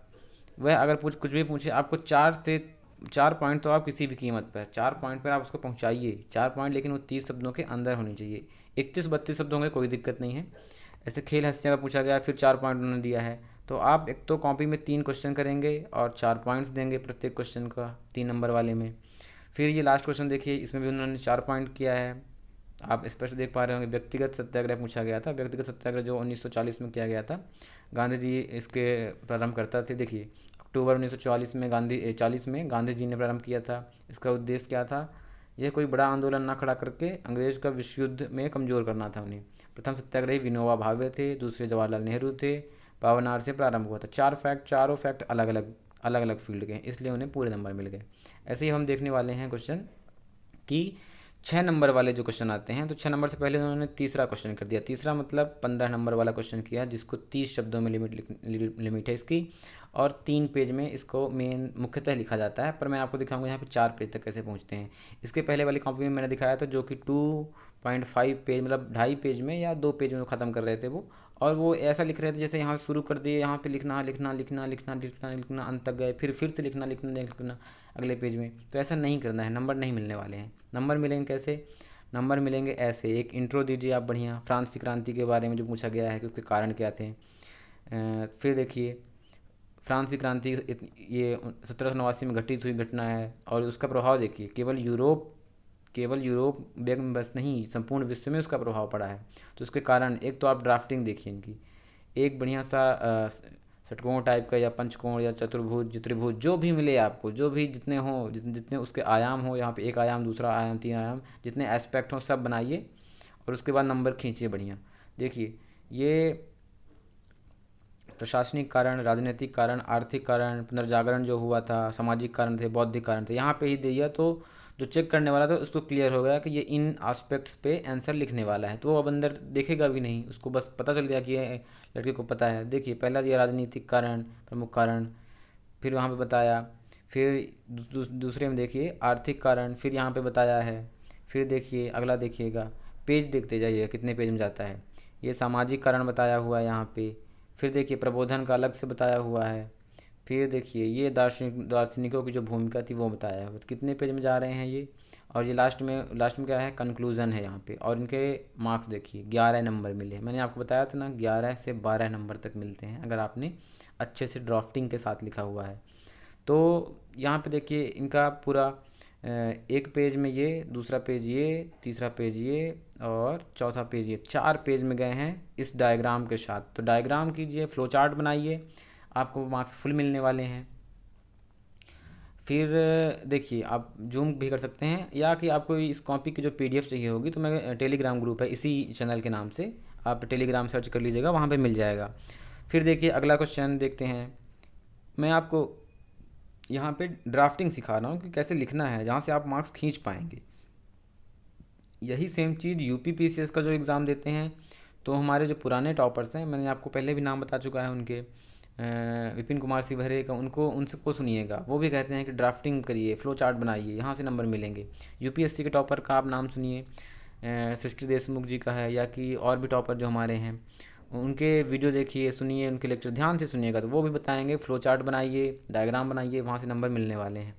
वह अगर कुछ भी पूछे आपको 4 पॉइंट तो आप किसी भी कीमत पर 4 पॉइंट पर आप उसको पहुँचाइए। 4 पॉइंट लेकिन वो 30 शब्दों के अंदर होनी चाहिए। 31 32 शब्द होंगे कोई दिक्कत नहीं है। ऐसे खेल हस्तियाँ का पूछा गया, फिर 4 पॉइंट उन्होंने दिया है। तो आप एक तो कॉपी में 3 क्वेश्चन करेंगे और 4 पॉइंट्स देंगे प्रत्येक क्वेश्चन का 3 नंबर वाले में। फिर ये लास्ट क्वेश्चन देखिए, इसमें भी उन्होंने 4 पॉइंट किया है। आप स्पष्ट देख पा रहे होंगे। व्यक्तिगत सत्याग्रह पूछा गया था, व्यक्तिगत सत्याग्रह जो 1940 में किया गया था, गांधी जी इसके प्रारंभकर्ता थे। देखिए अक्टूबर 1944 में 40 में गांधी जी ने प्रारंभ किया था। इसका उद्देश्य क्या था, यह कोई बड़ा आंदोलन ना खड़ा करके अंग्रेज का विश्व युद्ध में कमज़ोर करना था उन्हें। प्रथम सत्याग्रही विनोबा भावे थे, दूसरे जवाहरलाल नेहरू थे। पावनार से प्रारंभ हुआ था। 4 फैक्ट, चारों फैक्ट अलग अलग फील्ड के हैं, इसलिए उन्हें पूरे नंबर मिल गए। ऐसे ही हम देखने वाले हैं क्वेश्चन कि 6 नंबर वाले जो क्वेश्चन आते हैं, तो 6 नंबर से पहले उन्होंने तीसरा क्वेश्चन कर दिया। तीसरा मतलब 15 नंबर वाला क्वेश्चन किया, जिसको 30 शब्दों में लिमिट है इसकी, और 3 पेज में इसको मेन मुख्यतः लिखा जाता है। पर मैं आपको दिखाऊंगा यहाँ पे 4 पेज तक कैसे पहुँचते हैं। इसके पहले वाली कॉपी में मैंने दिखाया था, जो कि 2.5 पेज मतलब 2.5 पेज में या 2 पेज में ख़त्म कर रहे थे वो। और वो ऐसा लिख रहे थे जैसे यहाँ शुरू कर दिए, यहाँ पे लिखना लिखना लिखना लिखना लिखना लिखना अंत तक गए, फिर से लिखना लिखना लिखना अगले पेज में। तो ऐसा नहीं करना है, नंबर नहीं मिलने वाले हैं। नंबर मिलेंगे कैसे, नंबर मिलेंगे ऐसे। एक इंट्रो दीजिए आप बढ़िया, फ्रांस की क्रांति के बारे में जो पूछा गया है कि उसके कारण क्या थे। फिर देखिए फ्रांस की क्रांति ये 1789 में घटित हुई घटना है, और उसका प्रभाव देखिए केवल यूरोप में बस नहीं, संपूर्ण विश्व में उसका प्रभाव पड़ा है। तो उसके कारण एक तो आप ड्राफ्टिंग देखिए इनकी, एक बढ़िया सा षटकोण टाइप का या पंचकोण या चतुर्भुज त्रिभुज जो भी मिले आपको, जो भी जितने हों, जितने उसके आयाम हो, यहाँ पे 1 आयाम, दूसरा आयाम, 3 आयाम, जितने एस्पेक्ट हों सब बनाइए और उसके बाद नंबर खींचिए बढ़िया। देखिए ये प्रशासनिक कारण, राजनीतिक कारण, आर्थिक कारण, पुनर्जागरण जो हुआ था, सामाजिक कारण थे, बौद्धिक कारण थे, यहाँ पे ही दिया। तो जो चेक करने वाला था उसको क्लियर हो गया कि ये इन एस्पेक्ट्स पे आंसर लिखने वाला है, तो वो अब अंदर देखेगा भी नहीं, उसको बस पता चल गया कि ये लड़के को पता है। देखिए पहला दिया राजनीतिक कारण, प्रमुख कारण, फिर वहाँ पे बताया। फिर दूसरे में देखिए आर्थिक कारण, फिर यहाँ पे बताया है। फिर देखिए अगला देखिएगा, पेज देखते जाइए कितने पेज में जाता है। ये सामाजिक कारण बताया हुआ है यहाँ पे। फिर देखिए प्रबोधन का अलग से बताया हुआ है। फिर देखिए ये दार्शनिकों की जो भूमिका थी वो बताया है। तो कितने पेज में जा रहे हैं ये। और ये लास्ट में क्या है, कंक्लूज़न है यहाँ पे। और इनके मार्क्स देखिए 11 नंबर मिले। मैंने आपको बताया था ना 11 से 12 नंबर तक मिलते हैं अगर आपने अच्छे से ड्राफ्टिंग के साथ लिखा हुआ है। तो यहाँ पे देखिए इनका पूरा एक पेज में ये, दूसरा पेज ये, तीसरा पेज ये और चौथा पेज ये, 4 पेज में गए हैं इस डायग्राम के साथ। तो डायग्राम कीजिए, फ्लो चार्ट बनाइए, आपको मार्क्स फुल मिलने वाले हैं। फिर देखिए आप जूम भी कर सकते हैं, या कि आपको इस कॉपी की जो पीडीएफ चाहिए होगी तो मैं टेलीग्राम ग्रुप है इसी चैनल के नाम से, आप टेलीग्राम सर्च कर लीजिएगा, वहाँ पे मिल जाएगा। फिर देखिए अगला क्वेश्चन देखते हैं। मैं आपको यहाँ पे ड्राफ्टिंग सिखा रहा हूँ कि कैसे लिखना है जहाँ से आप मार्क्स खींच पाएंगे। यही सेम चीज़ यूपी पीसीएस का जो एग्ज़ाम देते हैं, तो हमारे जो पुराने टॉपर्स हैं, मैंने आपको पहले भी नाम बता चुका है उनके, विपिन कुमार सिभरे का, उनको उनसे को सुनिएगा, वो भी कहते हैं कि ड्राफ्टिंग करिए, फ्लो चार्ट बनाइए, यहाँ से नंबर मिलेंगे। यूपीएससी के टॉपर का आप नाम सुनिए, सृष्टि देशमुख जी का है, या कि और भी टॉपर जो हमारे हैं, उनके वीडियो देखिए, सुनिए, उनके लेक्चर ध्यान से सुनिएगा, तो वो भी बताएंगे फ्लो चार्ट बनाइए, डायग्राम बनाइए, वहाँ से नंबर मिलने वाले हैं।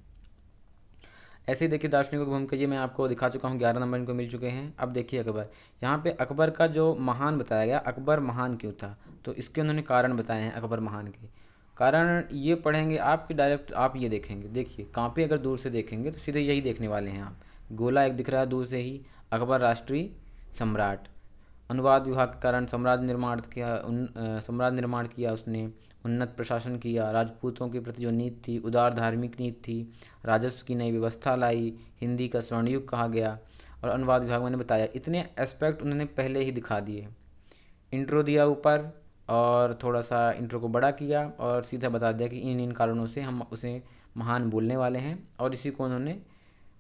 ऐसे ही देखिए दार्शनिकों की भूमिका, ये मैं आपको दिखा चुका हूँ, 11 नंबर इनको मिल चुके हैं। अब देखिए अकबर, यहाँ पे अकबर का जो महान बताया गया, अकबर महान क्यों था, तो इसके उन्होंने कारण बताए हैं अकबर महान के। कारण ये पढ़ेंगे आप कि डायरेक्ट आप ये देखेंगे, देखिए कॉपी अगर दूर से देखेंगे तो सीधे यही देखने वाले हैं आप, गोला एक दिख रहा है दूर से ही, अकबर राष्ट्रीय सम्राट। अनुवाद विभाग के कारण साम्राज्य निर्माण किया उसने, उन्नत प्रशासन किया, राजपूतों के प्रति जो नीति थी, उदार धार्मिक नीति थी, राजस्व की नई व्यवस्था लाई, हिंदी का स्वर्ण युग कहा गया। और अनुवाद विभाग मैंने बताया, इतने एस्पेक्ट उन्होंने पहले ही दिखा दिए। इंट्रो दिया ऊपर और थोड़ा सा इंट्रो को बड़ा किया और सीधा बता दिया कि इन इन कारणों से हम उसे महान बोलने वाले हैं, और इसी को उन्होंने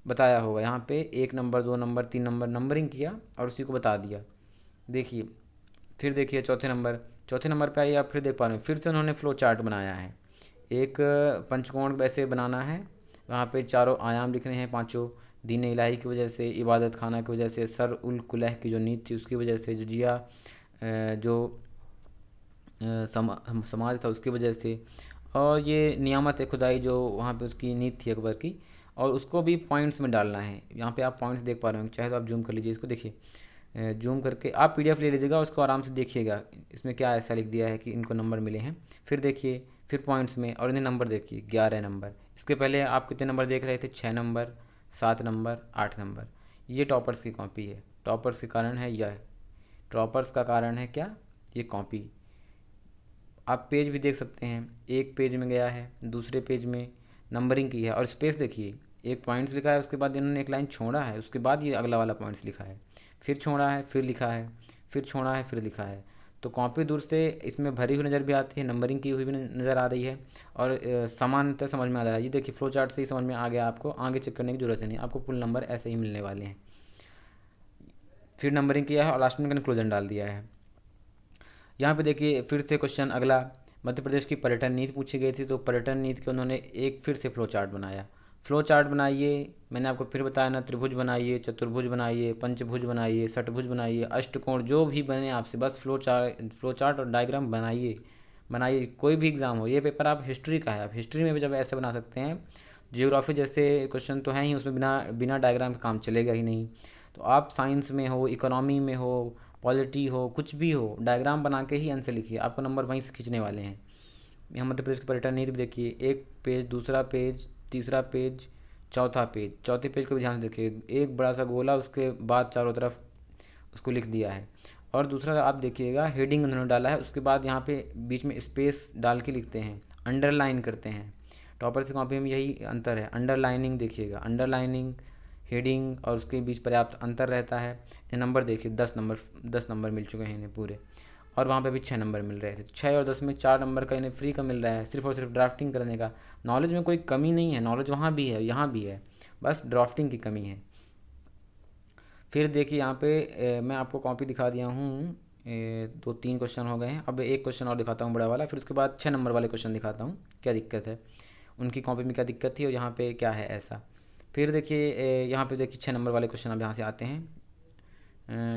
बताया होगा। यहाँ पे 1 नंबर 2 नंबर 3 नंबर नंबरिंग किया और उसी को बता दिया। देखिए फिर देखिए चौथे नंबर पे आइए, आप फिर देख पा रहे हैं, फिर से उन्होंने फ्लो चार्ट बनाया है। एक पंचकोण वैसे बनाना है, वहाँ पे चारों आयाम लिखने हैं, पांचों, दीन इलाही की वजह से, इबादत खाना की वजह से, सर उल कुलह की जो नीति थी उसकी वजह से, जजिया जो समाज था उसकी वजह से, और ये नियामत खुदाई जो वहाँ पे उसकी नीति थी अकबर की, और उसको भी पॉइंट्स में डालना है। यहाँ पे आप पॉइंट्स देख पा रहे हो, चाहे तो आप जूम कर लीजिए इसको, देखिए जूम करके आप पीडीएफ ले लीजिएगा, उसको आराम से देखिएगा इसमें क्या ऐसा लिख दिया है कि इनको नंबर मिले हैं। फिर देखिए फिर पॉइंट्स में, और इन्हें नंबर देखिए, 11 नंबर। इसके पहले आप कितने नंबर देख रहे थे, 6 नंबर, 7 नंबर, 8 नंबर। ये टॉपर्स की कॉपी है, टॉपर्स के कारण है यह, टॉपर्स का कारण है क्या, ये कॉपी। आप पेज भी देख सकते हैं, एक पेज में गया है, दूसरे पेज में नंबरिंग की है, और स्पेस देखिए, एक पॉइंट्स लिखा है, उसके बाद इन्होंने एक लाइन छोड़ा है, उसके बाद ये अगला वाला पॉइंट्स लिखा है, फिर छोड़ा है, फिर लिखा है, फिर छोड़ा है, फिर लिखा है। तो कॉपी दूर से इसमें भरी हुई नज़र भी आती है, नंबरिंग की हुई भी नज़र आ रही है, और समानतः समझ में आ रहा है। ये देखिए फ्लो चार्ट से ही समझ में आ गया आपको, आगे चेक करने की जरूरत नहीं, आपको फुल नंबर ऐसे ही मिलने वाले हैं। फिर नंबरिंग किया है और लास्ट में कंक्लूजन डाल दिया है। यहाँ पे देखिए फिर से क्वेश्चन अगला, मध्य प्रदेश की पर्यटन नीति पूछी गई थी, तो पर्यटन नीति के उन्होंने एक फिर से फ्लो चार्ट बनाया। फ्लो चार्ट बनाइए, मैंने आपको फिर बताया ना, त्रिभुज बनाइए, चतुर्भुज बनाइए, पंचभुज बनाइए, षटभुज बनाइए, अष्टकोण, जो भी बने आपसे, बस फ्लो चार्ट और डायग्राम बनाइए बनाइए। कोई भी एग्ज़ाम हो, ये पेपर आप हिस्ट्री का है, आप हिस्ट्री में भी जब ऐसे बना सकते हैं, जियोग्राफी जैसे क्वेश्चन तो हैं ही, उसमें बिना बिना डायग्राम का काम चलेगा ही नहीं। तो आप साइंस में हो, इकोनॉमी में हो, पॉलिटी हो, कुछ भी हो, डायग्राम बना के ही आंसर लिखिए, आपको नंबर वहीं से खींचने वाले हैं। यहाँ मध्य प्रदेश की पर्यटन नीति भी देखिए, एक पेज, दूसरा पेज, तीसरा पेज, चौथा पेज, चौथे पेज को भी ध्यान से देखिए, एक बड़ा सा गोला, उसके बाद चारों तरफ उसको लिख दिया है। और दूसरा आप देखिएगा, हेडिंग उन्होंने डाला है, उसके बाद यहाँ पे बीच में स्पेस डाल के लिखते हैं, अंडरलाइन करते हैं। टॉपर से कॉपी में यही अंतर है, अंडरलाइनिंग देखिएगा, अंडरलाइनिंग, हेडिंग, और उसके बीच पर्याप्त अंतर रहता है। ये नंबर देखिए, 10 नंबर मिल चुके हैं इन्हें पूरे, और वहाँ पे भी 6 नंबर मिल रहे थे। 6 और 10 में 4 नंबर का इन्हें फ्री का मिल रहा है, सिर्फ और सिर्फ ड्राफ्टिंग करने का। नॉलेज में कोई कमी नहीं है, नॉलेज वहाँ भी है, यहाँ भी है, बस ड्राफ्टिंग की कमी है। फिर देखिए यहाँ पे मैं आपको कॉपी दिखा दिया हूँ, 2-3 क्वेश्चन हो गए हैं, अब एक क्वेश्चन और दिखाता हूँ बड़ा वाला, फिर उसके बाद 6 नंबर वाले क्वेश्चन दिखाता हूँ क्या दिक्कत है, उनकी कॉपी में क्या दिक्कत थी और यहाँ पे क्या है ऐसा। फिर देखिए यहाँ पे देखिए 6 नंबर वाले क्वेश्चन अब यहाँ से आते हैं।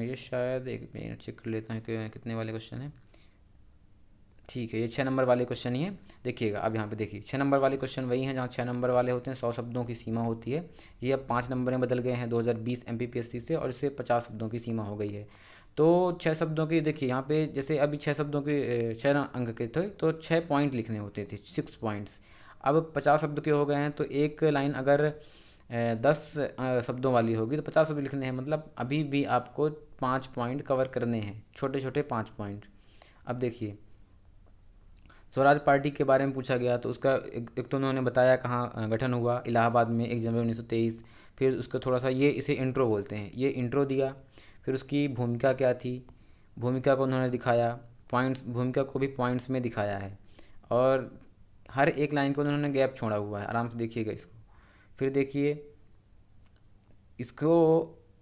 ये शायद एक मिनट चेक कर लेता हूँ कि कितने वाले क्वेश्चन हैं। ठीक है, ये 6 नंबर वाले क्वेश्चन ही है। देखिएगा अब यहाँ पे देखिए 6 नंबर वाले क्वेश्चन वही हैं जहाँ 6 नंबर वाले होते हैं, 100 शब्दों की सीमा होती है। ये अब 5 नंबर में बदल गए हैं 2020 एमपीपीएससी से, और इससे 50 शब्दों की सीमा हो गई है। तो 6 शब्दों की देखिए यहाँ पे, जैसे अभी 6 शब्दों के 6 अंक के थे तो 6 पॉइंट लिखने होते थे, 6 पॉइंट्स। अब 50 शब्द के हो गए हैं, तो एक लाइन अगर 10 शब्दों वाली होगी तो 50 शब्द लिखने हैं, मतलब अभी भी आपको 5 पॉइंट कवर करने हैं, छोटे छोटे 5 पॉइंट। अब देखिए, स्वराज पार्टी के बारे में पूछा गया, तो उसका एक तो उन्होंने बताया कहाँ गठन हुआ, इलाहाबाद में 1 जनवरी 1923। फिर उसका थोड़ा सा, ये इसे इंट्रो बोलते हैं, ये इंट्रो दिया। फिर उसकी भूमिका क्या थी, भूमिका को उन्होंने दिखाया, पॉइंट्स, भूमिका को भी पॉइंट्स में दिखाया है। और हर एक लाइन को उन्होंने गैप छोड़ा हुआ है, आराम से देखिएगा इसको। फिर देखिए इसको,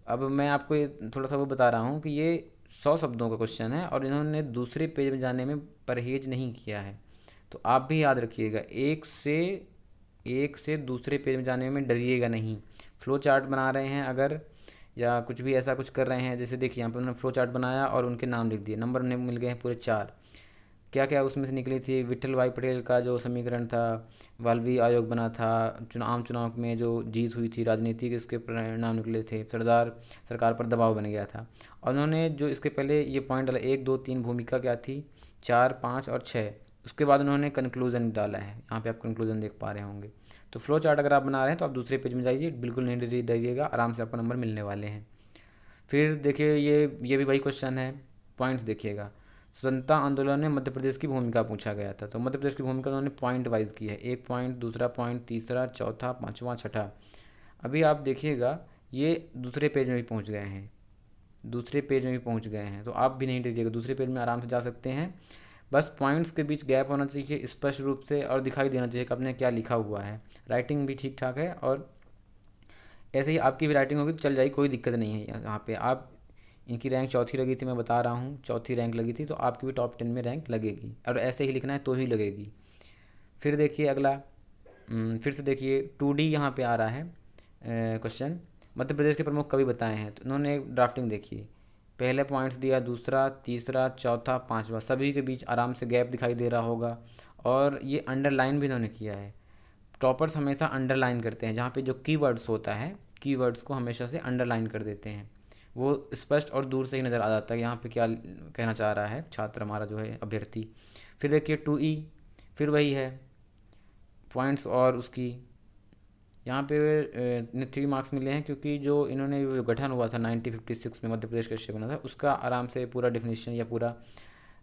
अब मैं आपको ये थोड़ा सा वो बता रहा हूँ कि ये 100 शब्दों का क्वेश्चन है और इन्होंने दूसरे पेज में जाने में परहेज नहीं किया है। तो आप भी याद रखिएगा, एक से दूसरे पेज में जाने में डरिएगा नहीं। फ्लो चार्ट बना रहे हैं अगर, या कुछ भी ऐसा कुछ कर रहे हैं, जैसे देखिए यहाँ पर उन्होंने फ्लो चार्ट बनाया और उनके नाम लिख दिए, नंबर उन्हें मिल गए हैं पूरे 4। क्या क्या उसमें से निकली थी, विट्ठल भाई पटेल का जो समीकरण था, वाल्वी आयोग बना था, आम चुनाव में जो जीत हुई थी, राजनीतिक इसके परिणाम निकले थे, सरदार सरकार पर दबाव बन गया था। और उन्होंने जो इसके पहले ये पॉइंट डाला, 1 2 3, भूमिका क्या थी, 4 5 और 6। उसके बाद उन्होंने कंक्लूजन डाला है, यहाँ पे आप कंक्लूजन देख पा रहे होंगे। तो फ्लो चार्ट अगर आप बना रहे हैं तो आप दूसरे पेज में जाइए, बिल्कुल नहीं डरिएगा, आराम से आपको नंबर मिलने वाले हैं। फिर देखिए ये भी वही क्वेश्चन है, पॉइंट्स देखिएगा। स्वतंत्रता आंदोलन में मध्य प्रदेश की भूमिका पूछा गया था, तो मध्य प्रदेश की भूमिका उन्होंने पॉइंट वाइज की है, 1 पॉइंट, दूसरा पॉइंट, तीसरा, चौथा, पाँचवा, छठा। अभी आप देखिएगा ये दूसरे पेज में भी पहुंच गए हैं, दूसरे पेज में भी पहुंच गए हैं, तो आप भी नहीं डरिएगा, दूसरे पेज में आराम से जा सकते हैं। बस पॉइंट्स के बीच गैप होना चाहिए स्पष्ट रूप से, और दिखाई देना चाहिए कि आपने क्या लिखा हुआ है। राइटिंग भी ठीक ठाक है, और ऐसे ही आपकी भी राइटिंग होगी तो चल जाएगी, कोई दिक्कत नहीं है। यहाँ पे आप, इनकी रैंक चौथी लगी थी, मैं बता रहा हूँ, चौथी रैंक लगी थी, तो आपकी भी टॉप 10 में रैंक लगेगी, और ऐसे ही लिखना है तो ही लगेगी। फिर देखिए अगला, फिर से देखिए 2D यहाँ पे आ रहा है क्वेश्चन, मध्य प्रदेश के प्रमुख कवि बताए हैं, तो उन्होंने ड्राफ्टिंग देखिए, पहले पॉइंट्स दिया, दूसरा, तीसरा, चौथा, पांचवा, सभी के बीच आराम से गैप दिखाई दे रहा होगा। और ये अंडरलाइन भी इन्होंने किया है। टॉपर्स हमेशा अंडरलाइन करते हैं, जहाँ पे जो कीवर्ड्स होता है, कीवर्ड्स को हमेशा से अंडरलाइन कर देते हैं, वो स्पष्ट और दूर से ही नज़र आ जाता है यहाँ पे क्या कहना चाह रहा है छात्र हमारा जो है अभ्यर्थी। फिर देखिए 2E, फिर वही है पॉइंट्स, और उसकी यहाँ पे 3 मार्क्स मिले हैं, क्योंकि जो इन्होंने जो गठन हुआ था 1956 में, मध्य प्रदेश कैसे बना था, उसका आराम से पूरा डिफिनीशन या पूरा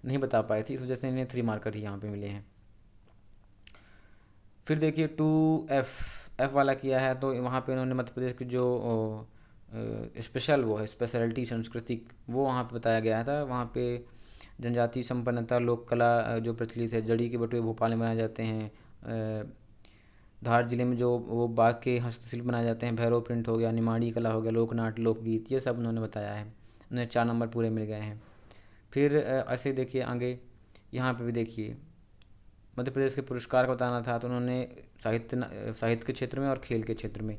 नहीं बता पाए थे, इस वजह से इन्हें 3 मार्कर ही यहाँ पे मिले हैं। फिर देखिए 2F वाला किया है, तो वहाँ पे उन्होंने मध्य प्रदेश की जो स्पेशल वो है, स्पेशलिटी सांस्कृतिक, वो वहाँ पे बताया गया था। वहाँ पे जनजातीय संपन्नता, लोक कला जो प्रचलित है, जड़ी के बटुए भोपाल में बनाए जाते हैं, धार जिले में जो वो बाग के हस्तशिल्प बनाए जाते हैं, भैरव प्रिंट हो गया, निमाड़ी कला हो गया, लोकनाट, लोकगीत, ये सब उन्होंने बताया है। उन्हें 4 नंबर पूरे मिल गए हैं। फिर ऐसे देखिए आगे, यहाँ पे भी देखिए मध्य प्रदेश के पुरस्कार का बताना था, तो उन्होंने साहित्य के क्षेत्र में और खेल के क्षेत्र में,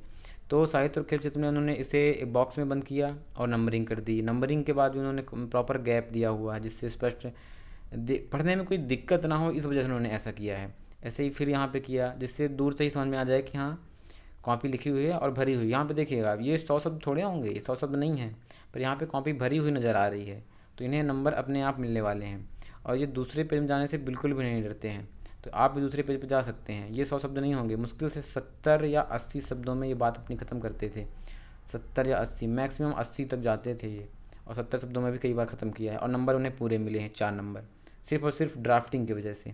तो साहित्य और खेल क्षेत्र में उन्होंने इसे एक बॉक्स में बंद किया और नंबरिंग कर दी। नंबरिंग के बाद भी उन्होंने प्रॉपर गैप दिया हुआ है, जिससे स्पष्ट पढ़ने में कोई दिक्कत ना हो, इस वजह से उन्होंने ऐसा किया है। ऐसे ही फिर यहाँ पे किया, जिससे दूर से ही समझ में आ जाए कि हाँ कॉपी लिखी हुई है और भरी हुई। यहाँ पे देखिएगा, ये 100 शब्द थोड़े होंगे, ये 100 शब्द नहीं है, पर यहाँ पे कॉपी भरी हुई नज़र आ रही है, तो इन्हें नंबर अपने आप मिलने वाले हैं। और ये दूसरे पेज में जाने से बिल्कुल भी नहीं डरते हैं, तो आप भी दूसरे पेज पर जा सकते हैं। ये 100 शब्द नहीं होंगे, मुश्किल से 70 या 80 शब्दों में ये बात अपनी ख़त्म करते थे। 70 या 80, मैक्सिमम 80 तक जाते थे ये, और 70 शब्दों में भी कई बार ख़त्म किया है, और नंबर उन्हें पूरे मिले हैं, 4 नंबर, सिर्फ और सिर्फ ड्राफ्टिंग की वजह से।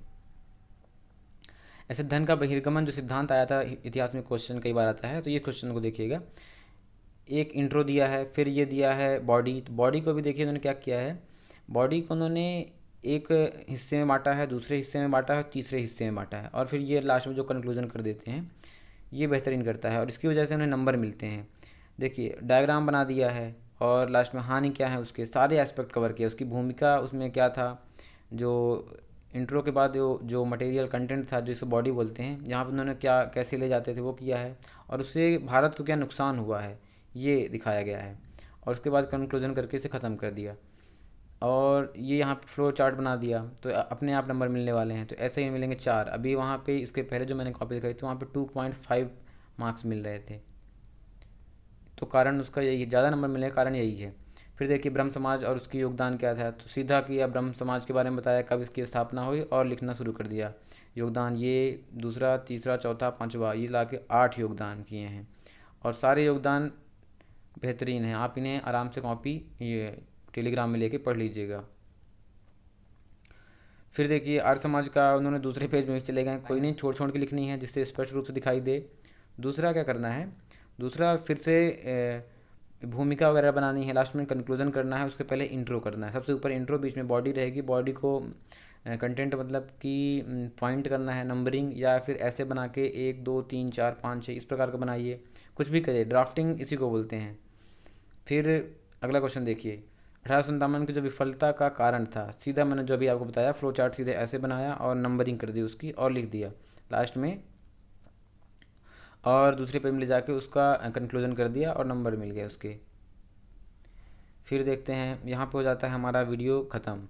ऐसे धन का बहिर्गमन जो सिद्धांत आया था, इतिहास में क्वेश्चन कई बार आता है, तो ये क्वेश्चन को देखिएगा। एक इंट्रो दिया है, फिर ये दिया है बॉडी, तो बॉडी को भी देखिए उन्होंने क्या किया है, बॉडी को उन्होंने एक हिस्से में बांटा है, दूसरे हिस्से में बांटा है, तीसरे हिस्से में बांटा है, और फिर ये लास्ट में जो कंक्लूजन कर देते हैं, ये बेहतरीन करता है, और इसकी वजह से उन्हें नंबर मिलते हैं। देखिए डायग्राम बना दिया है, और लास्ट में हानि क्या है, उसके सारे एस्पेक्ट कवर किया, उसकी भूमिका उसमें क्या था, जो इंट्रो के बाद जो मटेरियल कंटेंट था, जो इसे बॉडी बोलते हैं, यहाँ पर उन्होंने क्या कैसे ले जाते थे वो किया है, और उससे भारत को क्या नुकसान हुआ है ये दिखाया गया है, और उसके बाद कंक्लूजन करके इसे ख़त्म कर दिया। और ये यहाँ पे फ्लो चार्ट बना दिया, तो अपने आप नंबर मिलने वाले हैं, तो ऐसे ही मिलेंगे 4। अभी वहाँ पे इसके पहले जो मैंने कॉपी दिखाई थी, वहाँ पे 2.5 मार्क्स मिल रहे थे, तो कारण उसका यही है, ज़्यादा नंबर मिलने का कारण यही है। फिर देखिए ब्रह्म समाज और उसकी योगदान क्या था, तो सीधा किया, ब्रह्म समाज के बारे में बताया, कब इसकी स्थापना हुई और लिखना शुरू कर दिया। योगदान ये दूसरा, तीसरा, चौथा, पांचवा, ये ला के 8 योगदान किए हैं और सारे योगदान बेहतरीन हैं। आप इन्हें आराम से कॉपी ये टेलीग्राम में लेके पढ़ लीजिएगा। फिर देखिए आर्य समाज का उन्होंने दूसरे पेज में चले गए, कोई नहीं, छोड़ छोड़ के लिखनी है जिससे स्पष्ट रूप से दिखाई दे। दूसरा क्या करना है, दूसरा फिर से भूमिका वगैरह बनानी है, लास्ट में कंक्लूजन करना है, उसके पहले इंट्रो करना है। सबसे ऊपर इंट्रो, बीच में बॉडी रहेगी, बॉडी को कंटेंट मतलब कि पॉइंट करना है, नंबरिंग या फिर ऐसे बना के 1 2 3 4 5 6 इस प्रकार का बनाइए, कुछ भी करिए, ड्राफ्टिंग इसी को बोलते हैं। फिर अगला क्वेश्चन देखिए, 1857 की जो विफलता का कारण था, सीधा मैंने जो अभी आपको बताया फ्लो चार्ट सीधे ऐसे बनाया और नंबरिंग कर दी उसकी और लिख दिया लास्ट में, और दूसरे पेज में ले जाके उसका कंक्लूजन कर दिया और नंबर मिल गया उसके। फिर देखते हैं यहाँ पे हो जाता है हमारा वीडियो ख़त्म।